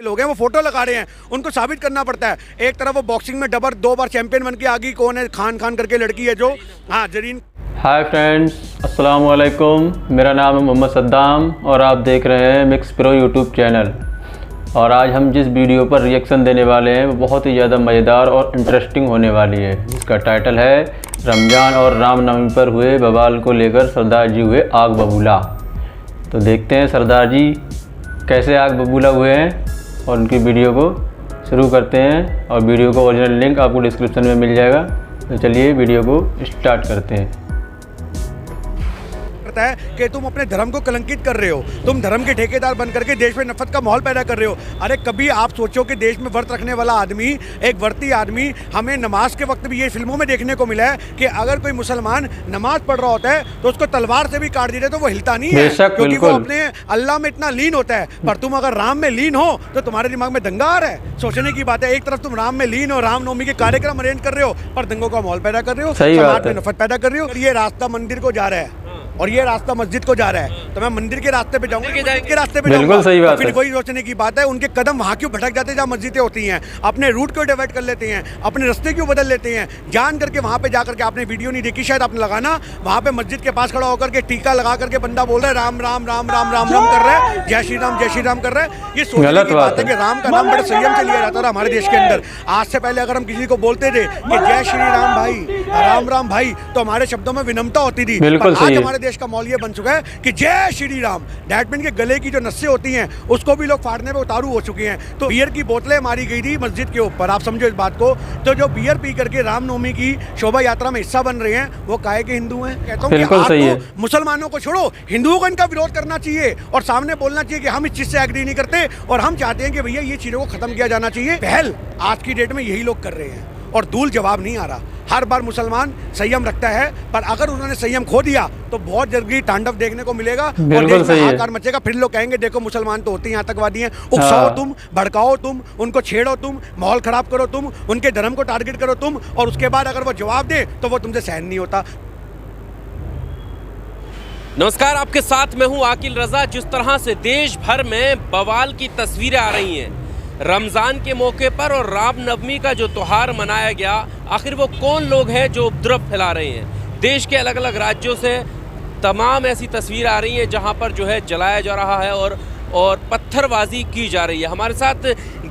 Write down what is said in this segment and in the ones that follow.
लोग हैं वो फोटो लगा रहे हैं, उनको साबित करना पड़ता है। एक तरफ वो बॉक्सिंग में 2 बार चैंपियन बन के आ गई, कौन है, खान करके लड़की है जो, हाँ जरीन। हाय फ्रेंड्स, अस्सलाम वालेकुम। मेरा नाम है मोहम्मद सद्दाम और आप देख रहे हैं मिक्स प्रो यूट्यूब चैनल। और आज हम जिस वीडियो पर रिएक्शन देने वाले हैं वो बहुत ही ज़्यादा मज़ेदार और इंटरेस्टिंग होने वाली है। इसका टाइटल है रमज़ान और रामनवमी पर हुए बवाल को लेकर सरदार जी हुए आग बबूला। तो देखते हैं सरदार जी कैसे आग बबूला हुए हैं और उनकी वीडियो को शुरू करते हैं। और वीडियो का ओरिजिनल लिंक आपको डिस्क्रिप्शन में मिल जाएगा। तो चलिए वीडियो को स्टार्ट करते हैं। है कि तुम अपने धर्म को कलंकित कर रहे हो, तुम धर्म के ठेकेदार बन करके देश में नफरत का माहौल पैदा कर रहे हो। अरे कभी आप सोचो कि देश में व्रत रखने वाला आदमी, एक व्रती आदमी, हमें नमाज के वक्त भी ये फिल्मों में देखने को मिला है कि अगर कोई मुसलमान नमाज पढ़ रहा होता है तो उसको तलवार से भी काट दिया तो वो हिलता नहीं है, क्योंकि वो अपने अल्लाह में इतना लीन होता है। पर तुम अगर राम में लीन हो तो तुम्हारे दिमाग में दंगा आ रहा है। सोचने की बात है, एक तरफ तुम राम में लीन हो, रामनवमी के कार्यक्रम अरेंज कर रहे हो, पर दंगों का माहौल पैदा कर रहे हो, समाज में नफरत पैदा कर रहे हो। ये रास्ता मंदिर को जा रहा है और ये रास्ता मस्जिद को जा रहा है, तो मैं मंदिर के रास्ते पे जाऊंगा, के रास्ते पे बिल्कुल सही बात है। फिर वही सोचने की बात है, उनके कदम वहाँ क्यों भटक जाते हैं जहाँ मस्जिदें होती हैं, अपने रूट क्यों डिवाइड कर लेते हैं, अपने रास्ते क्यों बदल लेते हैं, जान करके वहाँ पे जा करके। आपने वीडियो नहीं देखी शायद, आपने लगाना, वहाँ पे मस्जिद के पास खड़ा होकर के टीका लगा करके बंदा बोल रहा है राम राम राम राम राम राम कर रहा है, जय श्री राम कर रहा है। ये सोचने की बात है कि राम का नाम बड़े संयम से लिया जाता था हमारे देश के अंदर। आज से पहले अगर हम किसी को बोलते थे कि जय श्री राम भाई, राम राम भाई, तो हमारे शब्दों में विनम्रता होती थी। आज हमारे देश का माहौल ये बन चुका है कि जय श्री राम। दैट मीन के गले की जो नसें होती हैं उसको भी लोग फाड़ने पे उतारू हो चुके हैं। तो बियर की बोतलें मारी गई थी मस्जिद के ऊपर, आप समझो इस बात को। तो जो बियर पी करके रामनवमी की शोभा यात्रा में हिस्सा बन रहे हैं वो काहे के हिंदू हैं। कहता हूँ कि आपको मुसलमानों को छोड़ो, हिंदुओं को इनका विरोध करना चाहिए और सामने बोलना चाहिए कि हम इस चीज से एग्री नहीं करते और हम चाहते हैं कि भैया ये चीजों को खत्म किया जाना चाहिए। पहल आज की डेट में यही लोग कर रहे हैं और दूल जवाब नहीं आ रहा। हर बार मुसलमान संयम रखता है, पर अगर उन्होंने संयम खो दिया तो बहुत जल्दी तांडव देखने को मिलेगा और देश में हाहाकार मचेगा। फिर लोग कहेंगे देखो मुसलमान तो होते हैं आतंकवादी हैं। उकसाओ तुम, भड़काओ तुम, उनको छेड़ो तुम, माहौल खराब करो तुम, उनके धर्म को टारगेट करो तुम, और उसके बाद अगर वो जवाब दे तो वो तुमसे सहन नहीं होता। नमस्कार, आपके साथ मैं हूं आकिल रजा। जिस तरह से देश भर में बवाल की तस्वीरें आ रही हैं रमज़ान के मौके पर और रामनवमी का जो त्यौहार मनाया गया, आखिर वो कौन लोग हैं जो उपद्रव फैला रहे हैं। देश के अलग अलग राज्यों से तमाम ऐसी तस्वीरें आ रही हैं जहां पर जो है जलाया जा रहा है और पत्थरबाजी की जा रही है। हमारे साथ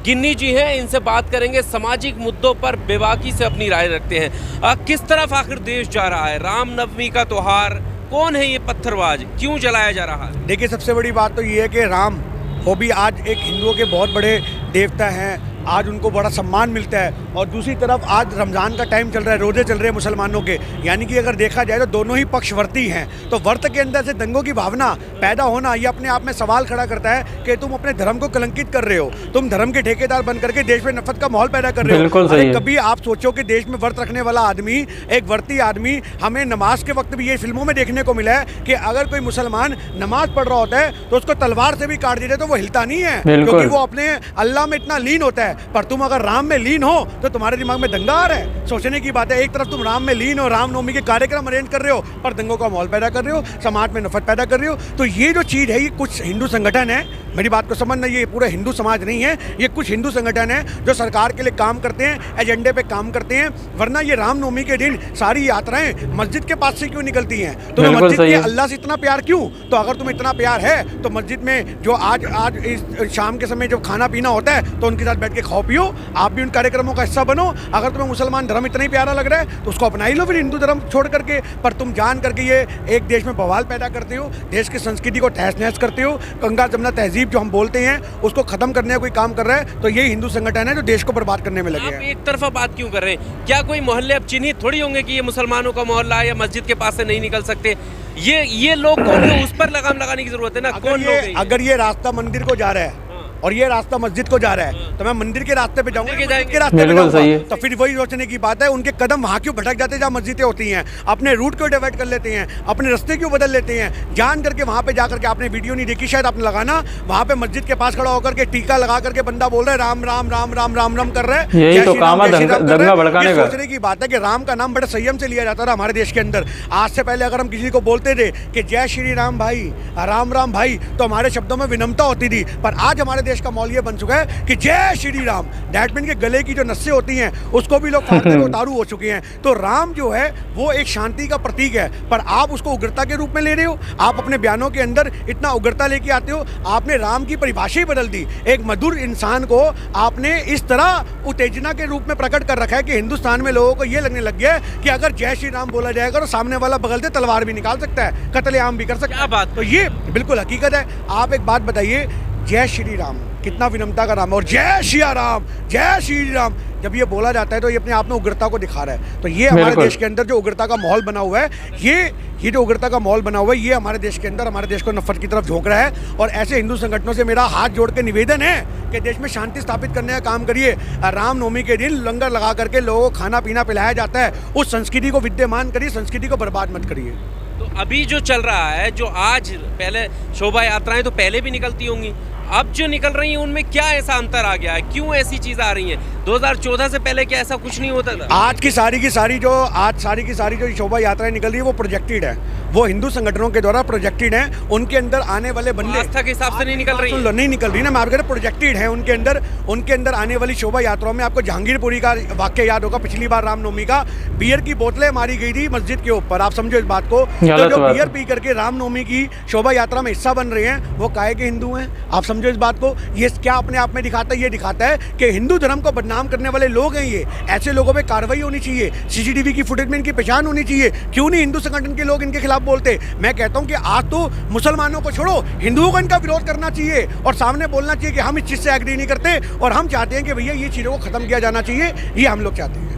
गिन्नी जी हैं, इनसे बात करेंगे। सामाजिक मुद्दों पर बेबाकी से अपनी राय रखते हैं। किस तरफ आखिर देश जा रहा है, रामनवमी का त्यौहार, कौन है ये पत्थरबाज, क्यों जलाया जा रहा है? देखिए, सबसे बड़ी बात तो ये है कि राम वो भी आज एक हिंदुओं के बहुत बड़े देवता हैं, आज उनको बड़ा सम्मान मिलता है। और दूसरी तरफ आज रमज़ान का टाइम चल रहा है, रोज़े चल रहे हैं मुसलमानों के, यानी कि अगर देखा जाए तो दोनों ही पक्ष वर्ती हैं। तो व्रत के अंदर से दंगों की भावना पैदा होना ये अपने आप में सवाल खड़ा करता है कि तुम अपने धर्म को कलंकित कर रहे हो, तुम धर्म के ठेकेदार बन करके देश में नफरत का माहौल पैदा कर रहे हो। अरे कभी आप सोचो कि देश में व्रत रखने वाला आदमी, एक व्रती आदमी, हमें नमाज के वक्त भी ये फिल्मों में देखने को मिला है कि अगर कोई मुसलमान नमाज पढ़ रहा होता है तो उसको तलवार से भी काट दिया तो वो हिलता नहीं है, क्योंकि वो अपने अल्लाह में इतना लीन होता है। पर तुम अगर राम में लीन हो तो तुम्हारे दिमाग में दंगा आ रहा है। सोचने की बात है, एक तरफ तुम राम में लीन हो, रामनवमी के कार्यक्रम अरेंज कर रहे हो, पर दंगों का माहौल पैदा कर रहे हो, समाज में नफरत पैदा कर रहे हो। तो ये जो चीज़ है, ये कुछ हिंदू संगठन है, मेरी बात को समझना, ये पूरा हिंदू समाज नहीं है, ये कुछ हिंदू संगठन है जो सरकार के लिए काम करते हैं, एजेंडे पे काम करते हैं। वरना ये रामनवमी के दिन सारी यात्राएं मस्जिद के पास से क्यों निकलती हैं? तुम्हें मस्जिद के अल्लाह से इतना प्यार क्यों? तो अगर तुम्हें इतना प्यार है तो मस्जिद में जो आज इस शाम के समय जब खाना पीना होता है तो उनके साथ बैठ के खाओ पियो, आप भी उन कार्यक्रमों का हिस्सा बनो। अगर तुम्हें मुसलमान धर्म इतना ही प्यारा लग रहा है तो उसको अपना ही लो फिर हिंदू धर्म छोड़ करके। पर तुम जान करके ये एक देश में बवाल पैदा करते हो, देश की संस्कृति को तहस नहस करते हो। गंगा जमुना तहजीब जो हम बोलते हैं उसको खत्म करने का कोई काम कर रहा है तो ये हिंदू संगठन है जो देश को बर्बाद करने में लगे हैं। आप एक तरफा बात क्यों कर रहे हैं? क्या कोई मोहल्ले अब चिन्हित थोड़ी होंगे कि ये मुसलमानों का मोहल्ला है या मस्जिद के पास से नहीं निकल सकते? ये लोग कौन है, उस पर लगाम लगाने की जरूरत है ना। कौन लोग? अगर ये रास्ता मंदिर को जा रहा है और ये रास्ता मस्जिद को जा रहा है तो मैं मंदिर के रास्ते पे जाऊंगा, के रास्ते पे जाऊंगा। तो फिर वही सोचने की बात है, उनके कदम वहाँ क्यों भटक जाते हैं जहाँ मस्जिदें होती हैं, अपने रूट क्यों डिवाइड कर लेते हैं, अपने रास्ते क्यों बदल लेते हैं, जान करके वहाँ पे जा करके। आपने वीडियो नहीं देखी शायद, आपने लगाना, वहाँ पे मस्जिद के पास खड़ा होकर के टीका लगा करके बंदा बोल रहा है राम राम राम राम राम राम कर रहा है। यही तो काम है दंगा भड़काने का। सोचने की बात है कि राम का नाम बड़े संयम से लिया जाता था हमारे देश के अंदर। आज से पहले अगर हम किसी को बोलते थे कि जय श्री राम भाई, राम राम भाई, तो हमारे शब्दों में विनम्रता होती थी। पर आज हमारे देश का माहौल ये बन चुका है कि जय श्री राम, दैट मीन के गले की जो नसें होती हैं उसको भी लोग फाड़ने को उतारू हो चुके हैं। तो राम जो है वो एक शांति का प्रतीक है, पर आप उसको उग्रता के रूप में ले रहे हो। आप अपने बयानों के अंदर इतना उग्रता लेके आते हो। आपने राम की परिभाषा ही बदल दी। एक मधुर इंसान को आपने इस तरह उत्तेजना के रूप में प्रकट कर रखा है कि हिंदुस्तान में लोगों को ये लगने लग गया है कि अगर जय श्री राम बोला जाएगा तो सामने वाला बगल से तलवार भी निकाल सकता है, कत्लेआम भी कर सकता है। क्या बात! तो ये बिल्कुल हकीकत है। आप एक बात बताइए, जय श्री राम कितना विनम्रता का नाम है, और जय सिया राम, जय श्री राम जब ये बोला जाता है तो ये अपने आप में उग्रता को दिखा रहा है। तो ये हमारे देश के अंदर जो उग्रता का माहौल बना हुआ है, ये जो उग्रता का माहौल बना हुआ है, ये हमारे देश के अंदर हमारे देश को नफरत की तरफ झोंक रहा है। और ऐसे हिंदू संगठनों से मेरा हाथ जोड़ के निवेदन है कि देश में शांति स्थापित करने का काम करिए। रामनवमी के दिन लंगर लगा करके लोगों को खाना पीना पिलाया जाता है, उस संस्कृति को विद्यमान करिए, संस्कृति को बर्बाद मत करिए। तो अभी जो चल रहा है, जो आज पहले शोभा यात्राएं तो पहले भी निकलती होंगी, अब जो निकल रही हैं उनमें क्या ऐसा अंतर आ गया है? क्यों ऐसी चीज़ आ रही हैं? 2014 से पहले क्या ऐसा कुछ नहीं होता था? आज की सारी की सारी जो शोभा यात्राएं निकल रही है वो प्रोजेक्टेड है, वो हिंदू संगठनों के द्वारा प्रोजेक्टेड है। उनके अंदर आने वाले बंदे आस्था के हिसाब से नहीं निकल रही है। नहीं निकल रही ना, मैं आपको कह रहा हूं प्रोजेक्टेड है। उनके अंदर आने वाली शोभा यात्राओं में आपको जहांगीरपुरी का वाक्य याद होगा, पिछली बार रामनवमी का, बियर की बोतलें मारी गई थी मस्जिद के ऊपर। आप समझो इस बात को। तो जो बियर पी करके रामनवमी की शोभा यात्रा में हिस्सा बन रहे हैं वो काहे के हिंदू हैं? आप समझो इस बात को। ये क्या अपने आप में दिखाता है? ये दिखाता है कि हिंदू धर्म को बदनाम करने वाले लोग हैं ये। ऐसे लोगों पे कार्रवाई होनी चाहिए, सीसीटीवी की फुटेज में इनकी पहचान होनी चाहिए। क्यों नहीं हिंदू संगठन के लोग इनके खिलाफ बोलते? मैं कहता हूं कि आज तो मुसलमानों को छोड़ो, हिंदुओं को इनका विरोध करना चाहिए और सामने बोलना चाहिए कि हम इस चीज़ से एग्री नहीं करते और हम चाहते हैं कि भैया ये चीज़ों को खत्म किया जाना चाहिए, ये हम लोग चाहते हैं।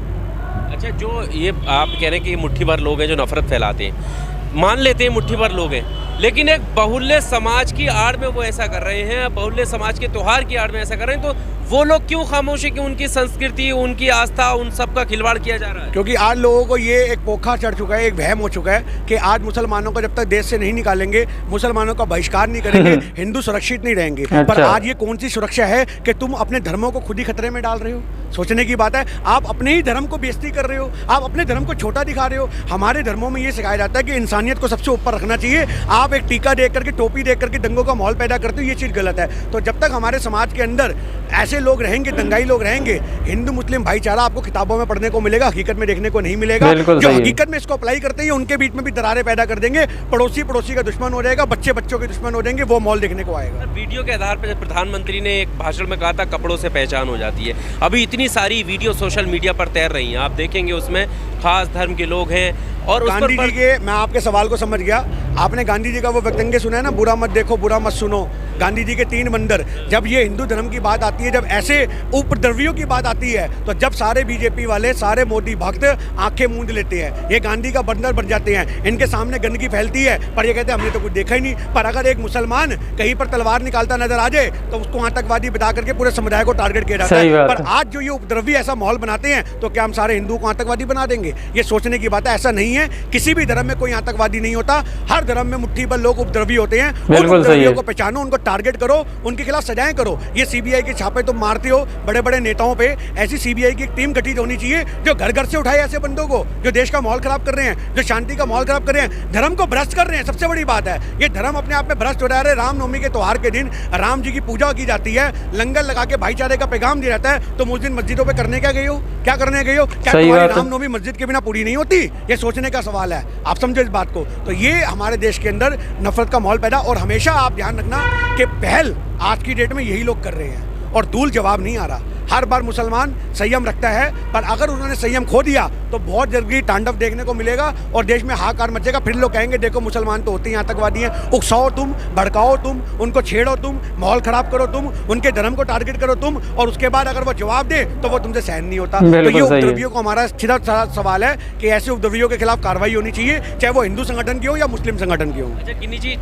अच्छा, जो ये आप कह रहे हैं कि ये मुट्ठी भर लोग हैं जो नफरत फैलाते हैं, मान लेते हैं मुट्ठी भर लोग हैं, लेकिन एक बहुल्य समाज की आड़ में वो ऐसा कर रहे हैं, बहुल्य समाज के त्योहार की आड़ में ऐसा कर रहे हैं, तो वो लोग क्यों खामोश है कि उनकी संस्कृति, उनकी आस्था, उन सब का खिलवाड़ किया जा रहा है? क्योंकि आज लोगों को ये एक पोखा चढ़ चुका है, एक वहम हो चुका है कि आज मुसलमानों को जब तक देश से नहीं निकालेंगे, मुसलमानों का बहिष्कार नहीं करेंगे, हिंदू सुरक्षित नहीं रहेंगे। पर आज ये कौन सी सुरक्षा है कि तुम अपने धर्मों को खुद ही खतरे में डाल रहे हो? सोचने की बात है। आप अपने ही धर्म को बेइज्जती कर रहे हो, आप अपने धर्म को छोटा दिखा रहे हो। हमारे धर्मों में ये सिखाया जाता है कि इंसानियत को सबसे ऊपर रखना चाहिए। आप एक टीका देख करके, टोपी देख करके दंगों का माहौल पैदा करते हो, ये चीज़ गलत है। तो जब तक हमारे समाज के अंदर ऐसे लोग रहेंगे, दंगाई लोग रहेंगे, हिंदू मुस्लिम भाईचारा आपको किताबों में पढ़ने को मिलेगा, हकीकत में देखने को नहीं मिलेगा। जो हकीकत में इसको अप्लाई करते हैं उनके बीच में भी दरारें पैदा कर देंगे, पड़ोसी का दुश्मन हो जाएगा, बच्चे बच्चों के दुश्मन हो जाएंगे, वो माहौल देखने को आएगा। वीडियो के आधार पर प्रधानमंत्री ने एक भाषण में कहा था कपड़ों से पहचान हो जाती है। अभी इतनी सारी वीडियो सोशल मीडिया पर तैर रही हैं, आप देखेंगे उसमें खास धर्म के लोग हैं। और गांधी जी के, मैं आपके सवाल को समझ गया। आपने गांधी जी का वो व्यक्तव्य सुना है ना, बुरा मत देखो बुरा मत सुनो, गांधी जी के 3 बंदर। जब ये हिंदू धर्म की बात आती है, जब ऐसे उपद्रवियों की बात आती है, तो जब सारे बीजेपी वाले, सारे मोदी भक्त आंखें मूंद लेते हैं, ये गांधी का बंदर बन जाते हैं। इनके सामने गंदगी फैलती है पर ये कहते हैं हमने तो कुछ देखा ही नहीं। पर अगर एक मुसलमान कहीं पर तलवार निकालता नजर आ जाए तो उसको आतंकवादी बता करके पूरे समुदाय को टारगेट किया जाता है। पर आज जो ये उपद्रवी ऐसा माहौल बनाते हैं, तो क्या हम सारे हिंदुओं को आतंकवादी बना देंगे? ये सोचने की बात है। ऐसा नहीं है, किसी भी धर्म में कोई आतंकवादी नहीं होता। हर धर्म में मुट्ठी भर लोग उपद्रवी होते हैं। उन उपद्रवियों को पहचानो, उनको टारगेट करो, उनके खिलाफ सजाएं करो। ये सीबीआई के छापे तुम मारते हो बड़े बड़े नेताओं पे, ऐसी सीबीआई की एक टीम गठित होनी चाहिए जो घर घर से उठाए ऐसे बंदों को जो देश का माहौल खराब कर रहे हैं, जो शांति का माहौल खराब कर रहे हैं, धर्म को भ्रष्ट कर रहे हैं। सबसे बड़ी बात है ये धर्म अपने आप में भ्रष्ट हो रहा है। रामनवमी के त्योहार के दिन राम जी की पूजा की जाती है, लंगर लगा के भाईचारे का पैगाम दिया जाता है, तो उस दिन मस्जिदों पर करने क्या गए हो? क्या करने गए हो? क्या तुम्हारी रामनवमी मस्जिद के बिना पूरी नहीं होती? ये सोचने का सवाल है। आप समझो इस बात को। तो ये हमारे देश के अंदर नफरत का माहौल पैदा, और हमेशा आप ध्यान रखना कि पहल आज की डेट में यही लोग कर रहे हैं और दूल जवाब नहीं आ रहा। हर बार मुसलमान संयम रखता है, पर अगर उन्होंने संयम खो दिया तो बहुत जल्दी तांडव देखने को मिलेगा और देश में हाहाकार मचेगा। फिर लोग कहेंगे देखो मुसलमान तो होते ही आतंकवादी हैं। उकसाओ तुम, भड़काओ तुम, उनको छेड़ो तुम, माहौल खराब करो तुम, उनके धर्म को टारगेट करो तुम, और उसके बाद अगर वो जवाब दे तो वो तुमसे सहन नहीं होता। तो ये उपद्रवियों को हमारा सीधा सवाल है कि ऐसे उपद्रवियों के खिलाफ कार्रवाई होनी चाहिए, चाहे वो हिंदू संगठन की हो या मुस्लिम संगठन की हो। अच्छा गिन्नी जी,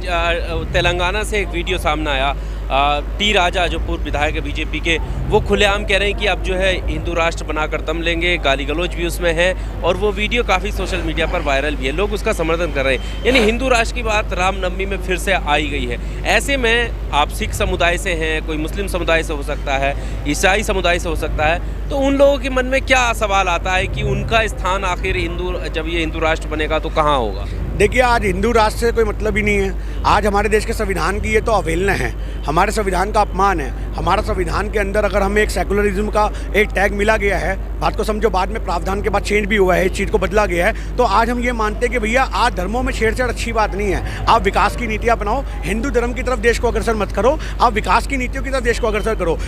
तेलंगाना से एक वीडियो सामने आया, टी राजा जो पूर्व विधायक है बीजेपी के, वो खुलेआम कह रहे हैं कि अब जो है हिंदू राष्ट्र बनाकर दम लेंगे, गाली गलौज भी उसमें है, और वो वीडियो काफ़ी सोशल मीडिया पर वायरल भी है, लोग उसका समर्थन कर रहे हैं। यानी हिंदू राष्ट्र की बात रामनवमी में फिर से आई गई है। ऐसे में आप सिख समुदाय से हैं, कोई मुस्लिम समुदाय से हो सकता है, ईसाई समुदाय से हो सकता है, तो उन लोगों के मन में क्या सवाल आता है कि उनका स्थान आखिर हिंदू, जब ये हिंदू राष्ट्र बनेगा तो कहाँ होगा? देखिए, आज हिंदू राष्ट्र से कोई मतलब ही नहीं है। आज हमारे देश के संविधान की ये तो अवहेलना है, हमारे संविधान का अपमान है। हमारा संविधान के अंदर अगर हमें एक सेकुलरिज्म का एक टैग मिला गया है, बात को समझो, बाद में प्रावधान के बाद चेंज भी हुआ है, इस चीज़ को बदला गया है, तो आज हम ये मानते हैं कि भैया आज धर्मों में छेड़छाड़ अच्छी बात नहीं है। आप विकास की नीतियाँ अपनाओ, हिंदू धर्म की तरफ देश को अग्रसर मत करो, आप विकास की नीतियों की तरफ देश को अग्रसर करो।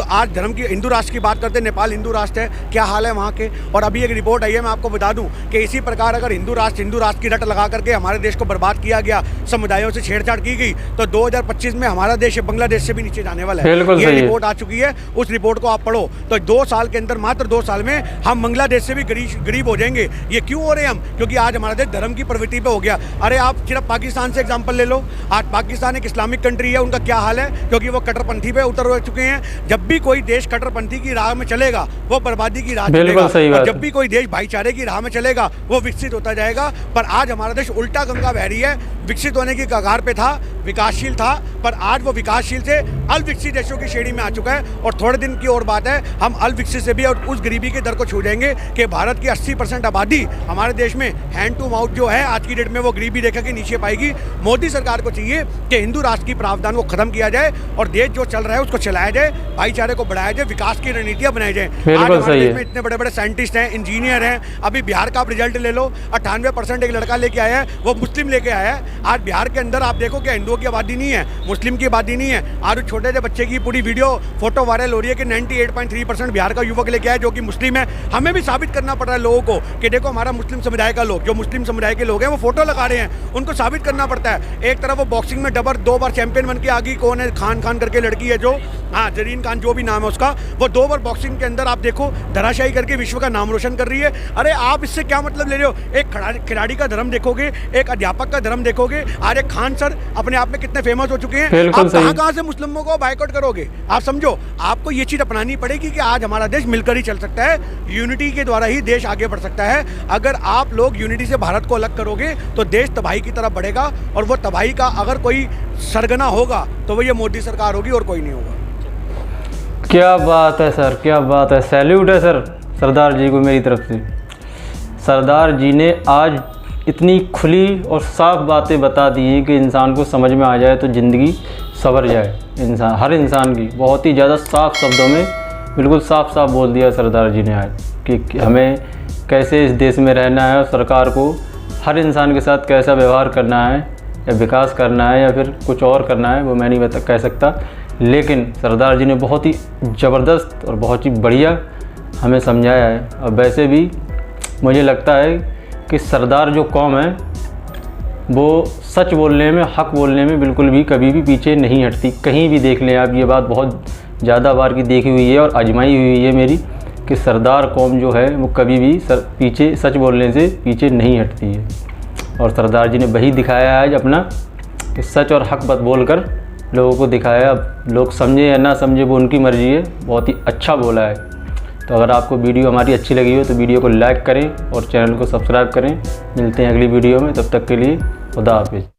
आज धर्म की हिंदू राष्ट्र की बात करते हैं, नेपाल हिंदू राष्ट्र है, क्या हाल है वहाँ के। और अभी एक रिपोर्ट आई है, मैं आपको बता दूं कि इसी प्रकार अगर हिंदू राष्ट्र की रट लगा करके हमारे देश को बर्बाद किया गया, समुदायों से छेड़छाड़ की गई, तो 2025 में हमारा देश बांग्लादेश से भी नीचे जाने वाला है। ये रिपोर्ट आ चुकी है, उस रिपोर्ट को आप पढ़ो। तो 2 साल के अंदर, मात्र 2 साल में हम बांग्लादेश से भी गरीब हो जाएंगे। ये क्यों हो रहे हैं हम? क्योंकि आज हमारा देश धर्म की प्रवृत्ति पे हो गया। अरे आप सिर्फ पाकिस्तान से एग्जाम्पल ले लो। आज पाकिस्तान एक इस्लामिक कंट्री है, उनका क्या हाल है, क्योंकि वो कट्टरपंथी पे उतर चुके हैं। जब भी कोई देश कट्टरपंथी की राह में चलेगा, वो बर्बादी की राह चलेगा। जब भी कोई देश भाईचारे की राह में चलेगा, वो विकसित होता जाएगा। पर आज हमारा देश उल्टा गंगा बह रही है, विकसित होने की कगार पे था, विकासशील था, पर आज वो विकासशील से अल्पविकसित देशों की श्रेणी में आ चुका है। और थोड़े दिन की और बात है, हम अल्पविकसित से भी और उस गरीबी के दर को छू जाएंगे कि भारत की 80% आबादी हमारे देश में हैंड टू माउथ जो है आज की डेट में, वो गरीबी रेखा के नीचे पाएगी। मोदी सरकार को चाहिए कि हिंदू राष्ट्र की प्रावधान को खत्म किया जाए और देश जो चल रहा है उसको चलाया जाए, भाईचारे को बढ़ाया जाए, विकास की रणनीतियां बनाई जाए। आज हमारे देश में इतने बड़े बड़े साइंटिस्ट हैं, इंजीनियर हैं। अभी बिहार का आप रिजल्ट ले लो, 98% एक लड़का लेके आया है, वो मुस्लिम लेके आया है। आज बिहार के अंदर आप देखो कि हिंदुओं की आबादी नहीं है, मुस्लिम की आबादी नहीं है। आज छोटे से बच्चे की पूरी वीडियो फोटो वायरल हो रही है कि 98.3% बिहार का युवक लेके आया जो कि मुस्लिम है। हमें भी साबित करना पड़ रहा है लोगों को कि देखो हमारा मुस्लिम समुदाय का लोग, जो मुस्लिम समुदाय के लोग हैं, वो फोटो लगा रहे हैं, उनको साबित करना पड़ता है। एक तरफ वो बॉक्सिंग में 2 बार चैंपियन बन के आ गई, कौन है, खान करके लड़की है जो, हाँ जरीन खान जो भी नाम है उसका, वो 2 बार बॉक्सिंग के अंदर आप देखो धराशायी करके विश्व का नाम रोशन कर रही है। अरे आप इससे क्या मतलब ले रहे हो? एक खिलाड़ी का धर्म देखोगे, एक अध्यापक का धर्म देखोगे। आज एक खान सर अपने आप में कितने फेमस हो चुके हैं, आप कहाँ से मुस्लिमों को बाइकआउट करोगे? आप समझो, आपको ये चीज़ अपनानी पड़ेगी कि आज हमारा देश मिलकर ही चल सकता है, यूनिटी के द्वारा ही देश आगे बढ़ सकता है। अगर आप लोग यूनिटी से भारत को अलग करोगे तो देश तबाही की तरफ बढ़ेगा, और वो तबाही का अगर कोई सरगना होगा तो वो ये मोदी सरकार होगी और कोई नहीं होगा। क्या बात है सर, क्या बात है, सैल्यूट है सर सरदार जी को मेरी तरफ से। सरदार जी ने आज इतनी खुली और साफ बातें बता दी हैं कि इंसान को समझ में आ जाए तो ज़िंदगी संवर जाए। हर इंसान की बहुत ही ज़्यादा साफ शब्दों में बिल्कुल साफ साफ बोल दिया सरदार जी ने आज कि हमें कैसे इस देश में रहना है और सरकार को हर इंसान के साथ कैसा व्यवहार करना है, या विकास करना है या फिर कुछ और करना है, वो मैं नहीं कह सकता। लेकिन सरदार जी ने बहुत ही ज़बरदस्त और बहुत ही बढ़िया हमें समझाया है। और वैसे भी मुझे लगता है कि सरदार जो कौम है वो सच बोलने में, हक बोलने में बिल्कुल भी कभी भी पीछे नहीं हटती। कहीं भी देख लें आप, ये बात बहुत ज़्यादा बार की देखी हुई है और आजमाई हुई है मेरी, कि सरदार कौम जो है वो कभी भी पीछे सच बोलने से पीछे नहीं हटती है। और सरदार जी ने वही दिखाया है आज अपना, कि सच और हक बात बोलकर लोगों को दिखाया। अब लोग समझे या ना समझे वो उनकी मर्ज़ी है, बहुत ही अच्छा बोला है। तो अगर आपको वीडियो हमारी अच्छी लगी हो तो वीडियो को लाइक करें और चैनल को सब्सक्राइब करें। मिलते हैं अगली वीडियो में, तब तक के लिए खुदा हाफिज़।